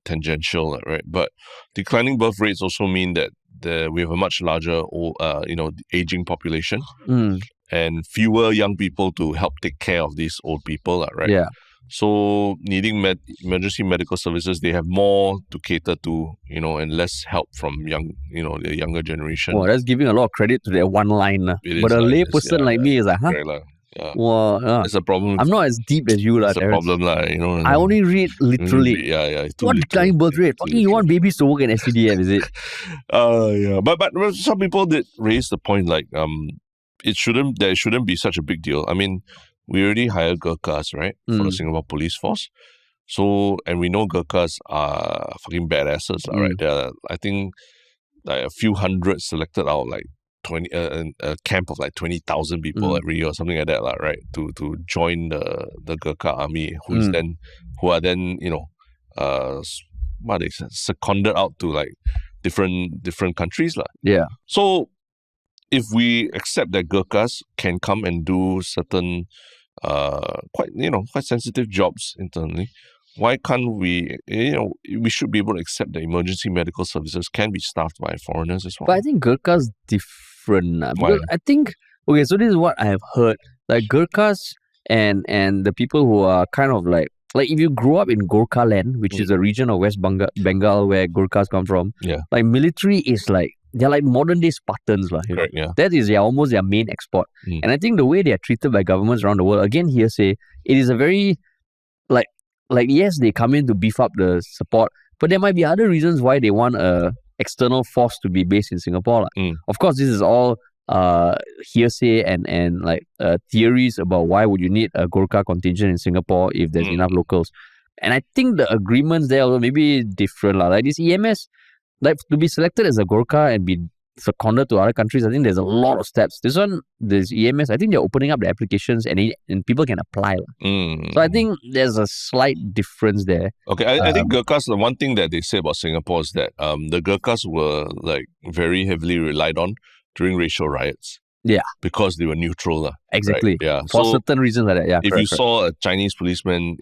tangential, right? But declining birth rates also mean that we have a much larger, aging population and fewer young people to help take care of these old people, right? Yeah. So needing emergency medical services, they have more to cater to, and less help from the younger generation. Well, that's giving a lot of credit to that one line. But a lay person like me is like, huh? Right, Well, It's a problem. I'm not as deep as you, It's a Terrence. problem, you know. I only read literally. Too What literal. declining birth rate? Fucking you want babies to work in SCDF, is it? Yeah. But some people did raise the point like there shouldn't be such a big deal. I mean, we already hired Gurkhas, right, for the Singapore police force. So, and we know Gurkhas are fucking badasses, right? There are, I think, like a few hundred selected out, like 20, a camp of like 20,000 people every year or something like that, right? To join the Gurkha army, who are then, you know, what they say, seconded out to like different countries, lah. Yeah. So, if we accept that Gurkhas can come and do certain quite sensitive jobs internally, why can't we, we should be able to accept that emergency medical services can be staffed by foreigners as well. But I think Gurkhas different. Because I think, okay, so this is what I have heard. Like Gurkhas and the people who are kind of like if you grow up in Gorkha land, which is a region of West Bengal where Gurkhas come from, like military is like, they're like modern day Spartans. Correct, yeah. That is almost their main export. And I think the way they are treated by governments around the world, again, hearsay, it is a very, like yes, they come in to beef up the support, but there might be other reasons why they want a external force to be based in Singapore. Of course, this is all hearsay and like theories about why would you need a Gorkha contingent in Singapore if there's enough locals. And I think the agreements there are maybe different. Like this EMS, like to be selected as a Gorkha and be seconded to other countries, I think there's a lot of steps. This EMS, I think they're opening up the applications and people can apply. So I think there's a slight difference there. Okay, I think Gurkhas, the one thing that they say about Singapore is that the Gurkhas were like very heavily relied on during racial riots. Yeah. Because they were neutral. Exactly. Right? Yeah. For certain reasons like that. Yeah. If you saw a Chinese policeman,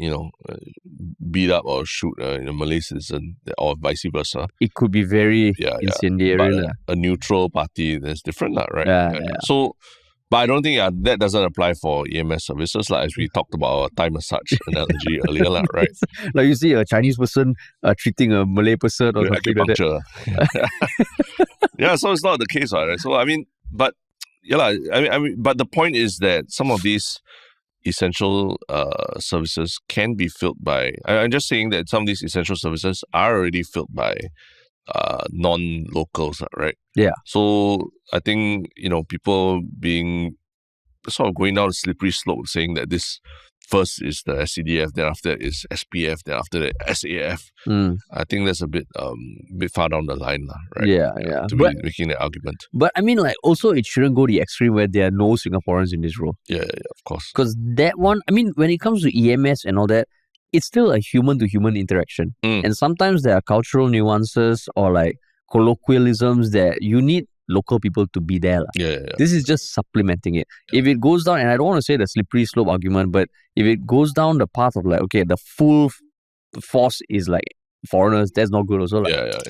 beat up or shoot a Malay citizen or vice versa, it could be very incendiary. But a neutral party, that's different, right? Yeah. So, but I don't think that doesn't apply for EMS services, as we talked about our Thai massage analogy earlier, right? Like you see a Chinese person treating a Malay person or something like that. Yeah, so it's not the case, right? So, I mean, but but the point is that some of these essential services can be filled by. I'm just saying that some of these essential services are already filled by non-locals, right? Yeah. So I think people being sort of going down a slippery slope, saying that this first is the SCDF, then after that is SPF, then after that SAF. I think that's a bit far down the line, right? Yeah. To be making that argument. But I mean, like, also it shouldn't go the extreme where there are no Singaporeans in this role. Yeah, of course. Because that one, I mean, when it comes to EMS and all that, it's still a human-to-human interaction. And sometimes there are cultural nuances or like colloquialisms that you need local people to be there. Yeah. This is just supplementing it. If it goes down, and I don't want to say the slippery slope argument, but if it goes down the path of like, okay, the full force is like foreigners, that's not good also.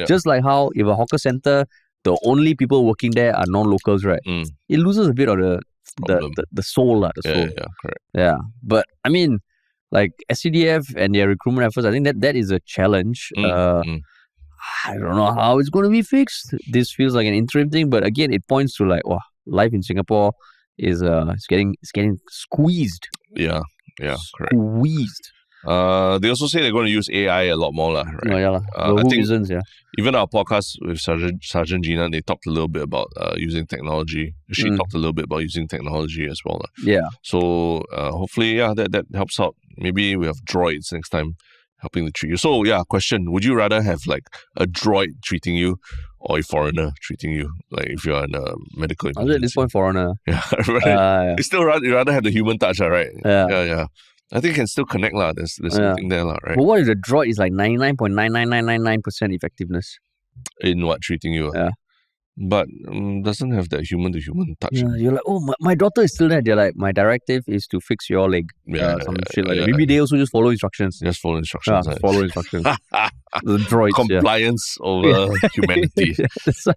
Just like how if a hawker center, the only people working there are non-locals, right? It loses a bit of the soul. The soul. Yeah, correct. Yeah. But I mean, like SCDF and their recruitment efforts, I think that is a challenge. I don't know how it's going to be fixed. This feels like an interim thing, but again, it points to like, life in Singapore is it's getting squeezed. Yeah, correct. Squeezed. They also say they're going to use AI a lot more, right? I think reasons, even our podcast with Sergeant Gina, they talked a little bit about using technology. She talked a little bit about using technology as well. Yeah. So hopefully, that helps out. Maybe we have droids next time helping to treat you. So question, would you rather have like a droid treating you or a foreigner treating you? Like if you're in a medical emergency? At this point, foreigner. Yeah, right. You still rather have the human touch, right? Yeah. I think you can still connect, there's something there, right? But what if the droid is like 99.99999% effectiveness? In what, treating you? Yeah. But doesn't have that human-to-human touch. Yeah, you're like, my daughter is still there. They're like, my directive is to fix your leg. Some shit like that. Maybe they also just follow instructions. Just follow instructions. Follow instructions. The droids. Compliance over humanity. That's right.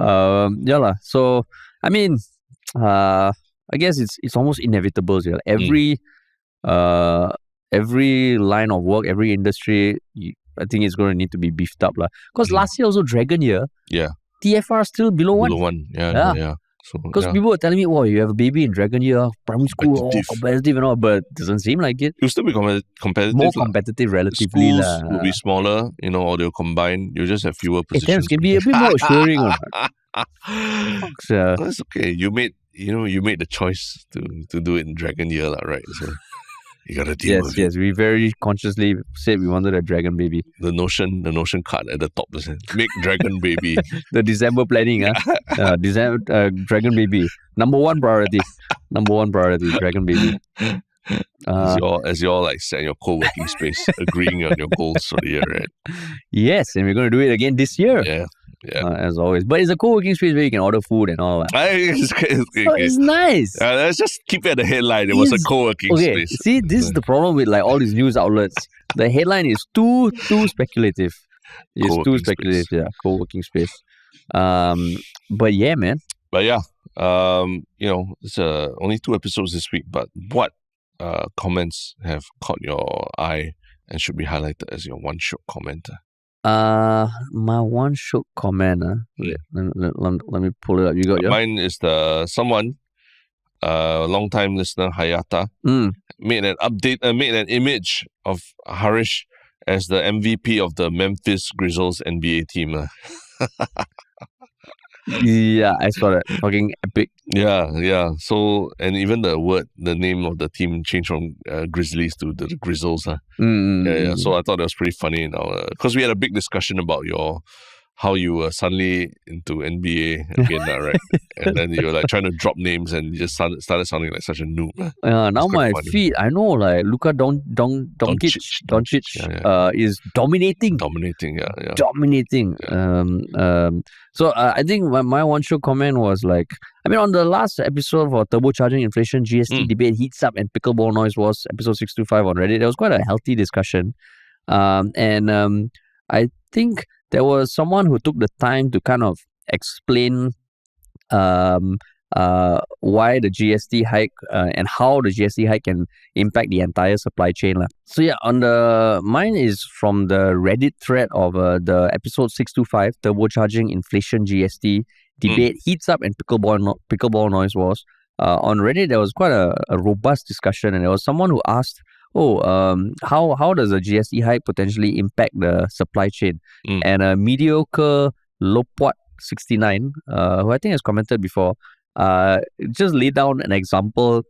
Yeah. So, I mean, I guess it's almost inevitable. Every line of work, every industry, I think it's going to need to be beefed up. Because last year also Dragon Year. Yeah. TFR still below 1. Below 1, yeah. So Because people were telling me, "Oh, you have a baby in Dragon Year, primary school, competitive and all," but it doesn't seem like it. It'll still be competitive. More competitive, relatively. Schools will be smaller, or they'll combine. You'll just have fewer positions. It can be a bit more assuring. That's okay. You made the choice to do it in Dragon Year, right? So you gotta deal with it. Yes. We very consciously said we wanted a dragon baby. The notion card at the top says, make dragon baby. The December planning, December dragon baby. Number one priority, dragon baby. As you all like set your co-working space, agreeing on your goals for the year, right? Yes, and we're going to do it again this year. Yeah. As always. But it's a co-working space where you can order food and all that. It's nice. Let's just keep it at the headline. It was a co-working space. See, this is the problem with like all these news outlets. The headline is too speculative. It's too speculative, space. Yeah. Co-working space. But yeah, man. But yeah, it's only 2 episodes this week. But what comments have caught your eye and should be highlighted as your one Shiok comment? My one Shiok comment. Let me pull it up. You got yours? Mine is someone, long-time listener Hayata, made an image of Harish as the MVP of the Memphis Grizzlies NBA team. Yeah, I saw that. Fucking epic. Yeah. So, and even the name of the team changed from Grizzlies to the Grizzles. Yeah. So I thought that was pretty funny. Because we had a big discussion about how you were suddenly into NBA again, right? And then you were like trying to drop names and you just started sounding like such a noob. Now my feed, I know like Luka Doncic is dominating. Dominating. So I think my one Shiok comment was like, on the last episode for turbocharging inflation, GST debate heats up and pickleball noise was episode 625 on Reddit. There was quite a healthy discussion. And I think there was someone who took the time to kind of explain why the GST hike and how the GST hike can impact the entire supply chain. So yeah, mine is from the Reddit thread of the episode 625, turbocharging inflation GST debate heats up and pickleball noise was. On Reddit, there was quite a robust discussion, and there was someone who asked, how does a GST hike potentially impact the supply chain? And a mediocre Lopwat 69, who I think has commented before, just laid down an example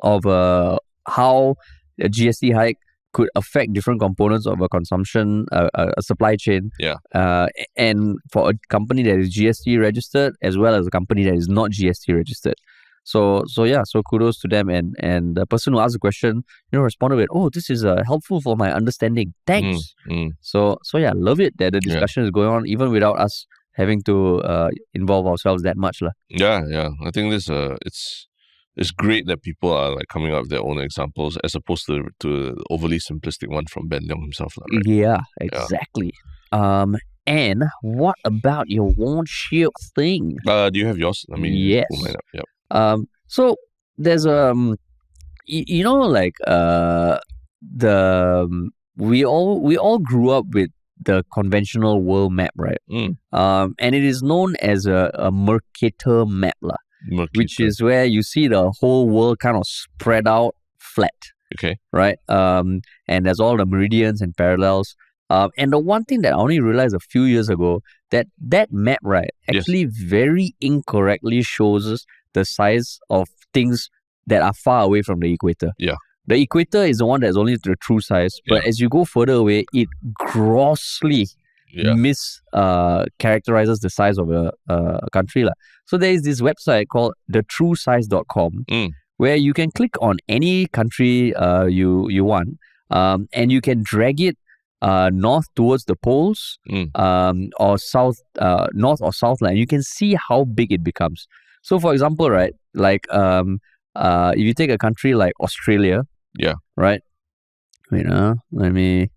of how a GST hike could affect different components of a consumption, a supply chain. Yeah. And for a company that is GST registered as well as a company that is not GST registered. So kudos to them, and the person who asked the question, responded with, "Oh, this is helpful for my understanding. Thanks." So yeah, love it that the discussion is going on even without us having to involve ourselves that much, lah. Yeah. I think this it's great that people are like coming up with their own examples as opposed to the overly simplistic one from Ben Leong himself, right? Yeah, exactly. And what about your one Shiok thing? Do you have yours? Yes. Pull mine up. Yep. So there's we all grew up with the conventional world map, right? And it is known as a Mercator map, which is where you see the whole world kind of spread out flat. Okay. Right? And there's all the meridians and parallels. And the one thing that I only realized a few years ago, that map, right, actually very incorrectly shows us the size of things that are far away from the equator. Yeah. The equator is the one that's only the true size, but as you go further away, it grossly characterizes the size of a country. So there is this website called thetruesize.com where you can click on any country you want, and you can drag it north towards the poles, or south, north or south line. You can see how big it becomes. So, for example, right, like if you take a country like Australia, right. Wait, let me.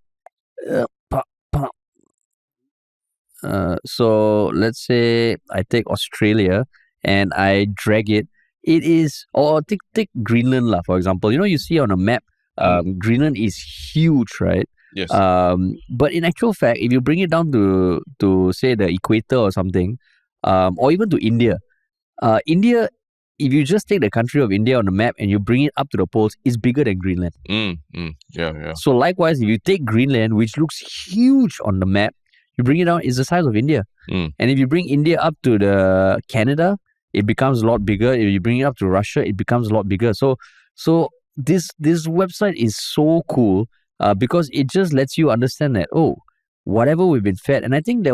So let's say I take Australia and I drag it. It is, or take Greenland, for example. You see on a map, Greenland is huge, right? Yes. But in actual fact, if you bring it down to say the equator or something, or even to India, India, if you just take the country of India on the map and you bring it up to the poles, it's bigger than Greenland. Yeah. So likewise, if you take Greenland, which looks huge on the map, you bring it down, it's the size of India. And if you bring India up to the Canada, it becomes a lot bigger. If you bring it up to Russia, it becomes a lot bigger. So this website is so cool because it just lets you understand that, whatever we've been fed. And I think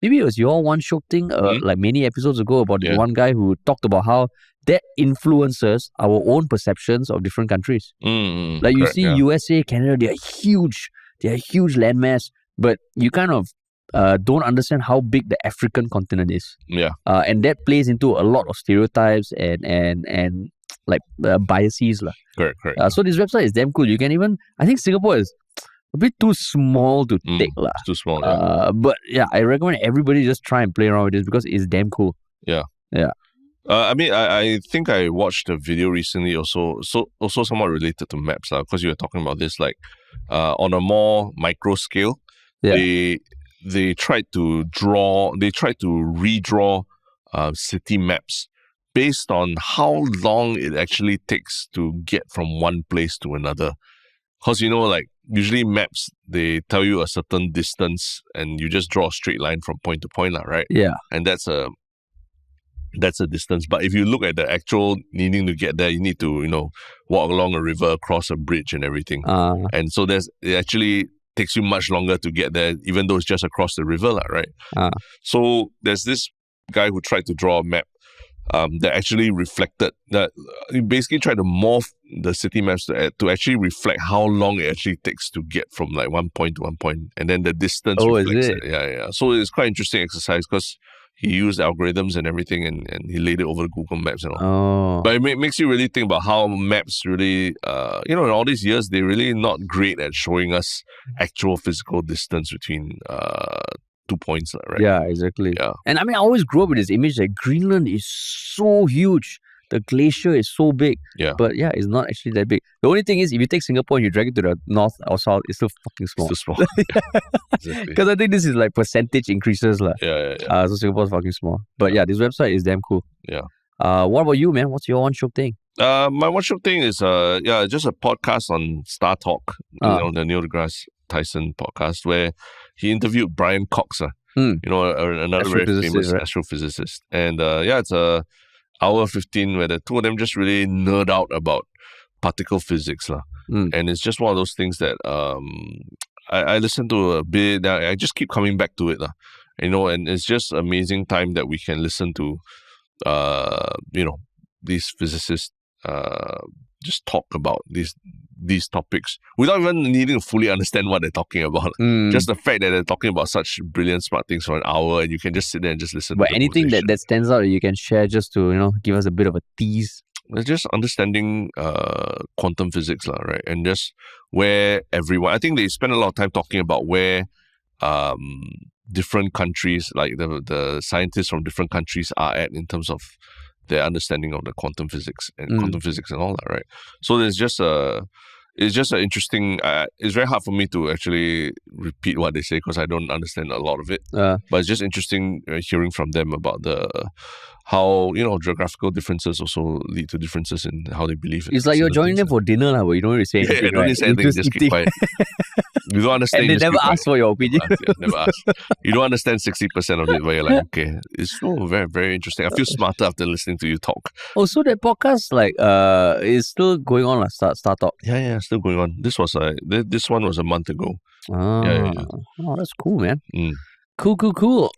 maybe it was your one Shiok Thing like many episodes ago about one guy who talked about how that influences our own perceptions of different countries. Like you see USA, Canada, they are huge landmass, but you kind of don't understand how big the African continent is. And that plays into a lot of stereotypes and like biases. Correct. So this website is damn cool. You can even, I think Singapore is a bit too small to take. It's too small. But yeah, I recommend everybody just try and play around with this because it's damn cool. Yeah. I think I watched a video recently also somewhat related to maps because you were talking about this on a more micro scale. They tried to redraw city maps based on how long it actually takes to get from one place to another. Because, usually maps, they tell you a certain distance and you just draw a straight line from point to point, right? Yeah. And that's a distance. But if you look at the actual needing to get there, you need to, walk along a river, cross a bridge and everything. And so it actually takes you much longer to get there, even though it's just across the river, right? So there's this guy who tried to draw a map that actually reflected that. He basically tried to morph the city maps to actually reflect how long it actually takes to get from one point to one point, and then the distance reflects it. Yeah. So it's quite interesting exercise because he used algorithms and everything, and he laid it over Google Maps and all. But it makes you really think about how maps really, in all these years, they're really not great at showing us actual physical distance between 2 points, right? Yeah, exactly. Yeah. And I always grew up with this image that Greenland is so huge. The glacier is so big. Yeah. But yeah, it's not actually that big. The only thing is, if you take Singapore and you drag it to the north or south, it's still fucking small. It's still small. Exactly. Because I think this is like percentage increases. Yeah. So Singapore's fucking small. But yeah, this website is damn cool. Yeah. What about you, man? What's your one Shiok Thing? My one Shiok Thing is just a podcast on Star Talk, the Neil deGrasse Tyson podcast, where he interviewed Brian Cox, another very famous astrophysicist. And it's a hour 15 where the two of them just really nerd out about particle physics. And it's just one of those things that I listen to a bit. I just keep coming back to it. And it's just amazing time that we can listen to these physicists just talk about these topics without even needing to fully understand what they're talking about. Just the fact that they're talking about such brilliant, smart things for an hour, and you can just sit there and just listen. But anything that stands out that you can share just to give us a bit of a tease. It's just understanding quantum physics, right? And just where everyone. I think they spend a lot of time talking about where different countries, like the scientists from different countries, are at in terms of their understanding of the quantum physics and quantum physics and all that, right? So it's just an interesting. It's very hard for me to actually repeat what they say because I don't understand a lot of it. But it's just interesting hearing from them about how geographical differences also lead to differences in how they believe. It's like you're joining them for dinner, but you don't really say anything. Don't really say anything. Just keep quiet. You don't understand. And they never ask for your opinion. Never ask. You don't understand 60% of it, but you're like, okay, it's so very, very interesting. I feel smarter after listening to you talk. Oh, so that podcast is still going on, Star Talk. Yeah, still going on. This one was a month ago. Yeah. Oh, that's cool, man. Cool.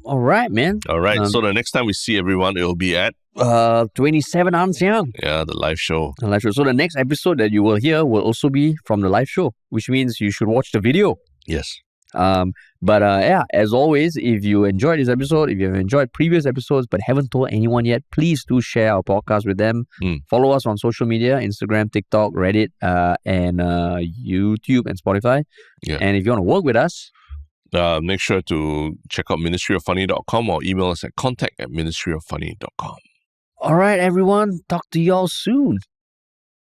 All right, man. All right. So the next time we see everyone, it'll be at 27 Ann Siang. Yeah, the live show. So the next episode that you will hear will also be from the live show, which means you should watch the video. Yes. But as always, if you enjoyed this episode, if you have enjoyed previous episodes but haven't told anyone yet, please do share our podcast with them. Follow us on social media, Instagram, TikTok, Reddit, and YouTube and Spotify. Yeah. And if you want to work with us, make sure to check out ministryoffunny.com or email us at contact@ministryoffunny.com. All right, everyone. Talk to y'all soon.